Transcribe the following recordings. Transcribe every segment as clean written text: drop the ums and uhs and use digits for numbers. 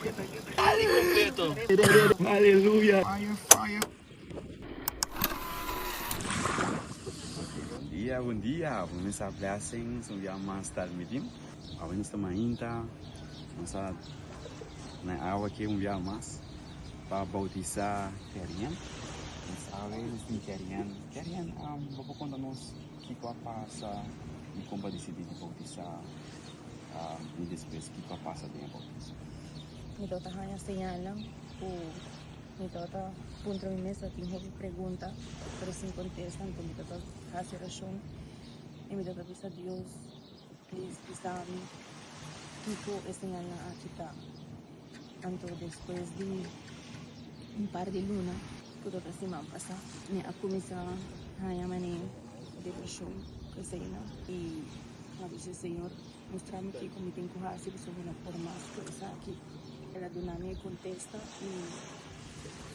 Ali completo. Aleluya. Bom dia. Vamos a blessings. Um dia mais talmidim. Vamos a mainta. Vamos a na água aqui dia mais para bautizar Kerian. Sabe, eles têm Kerian. Kerian, vou contar nos que passa e como decidir de bautizar e depois que passa de bautizar. Então tá hanya señalan o então punto mi mesa tem hobby pergunta pero sin contestan como então hace razón e me dá a Deus que sabe tipo señalan a kita tanto después de un par de luna puto ta semana passa me a começar hanya mane depressão que sei não e a dizer Senhor mostrar-me que como tem que fazer sobre uma forma coisa aqui ela dunami contesta e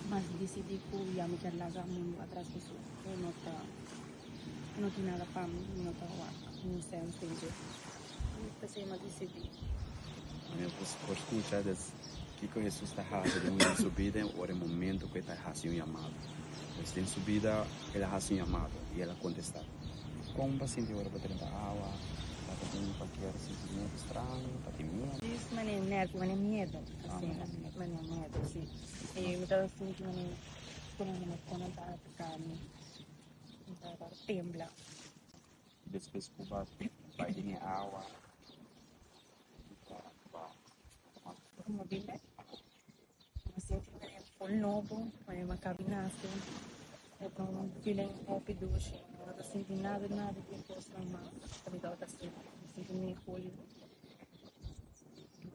mas decidi que eu ia me quedar lá muito atrás disso eu não tinha nada para mim não não sei entender e pensei mas decidi por escuchar que Jesus está fazendo em sua vida ou é o momento que está fazendo chamado mas em sua vida ela faz chamado e ela contesta como paciente agora para ter água para ter qualquer sentimento estranho para ter medo isso mané medo assim mané medo sim e me estava sentindo mané quando eu estava tocando estava tembla depois vai ter água como bile senti mané full novo mané uma cabinasse eu não feeling happy doce não estava sentindo nada de imposto mas estava assim sentindo full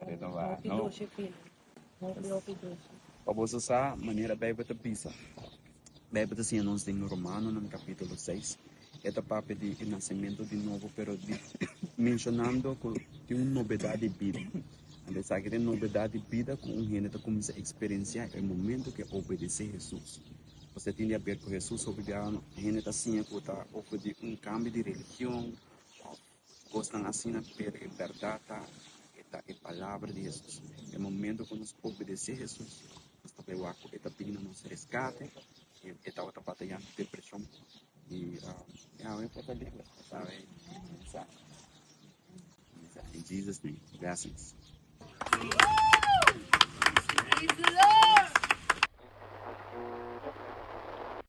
happy doce feeling happy doce para você usar maneira bem para pisa bem para assim nós tem no Romano no capítulo 6 esta parte de nascimento de novo pero mencionando que uma novidade de vida essa que tem novidade de vida com um gente começa a experienciar o momento que obedecer a Jesus você tem a ver com Jesus obrigado a gente assim está oferecendo um cambio de religião gostam assim na verdade a palavra de Jesus é o momento que nós obedecer a Jesus nós também o aco está pedindo nosso resgate e está outra parte de depressão e é importante sabe in Jesus name blessings Praise the Lord.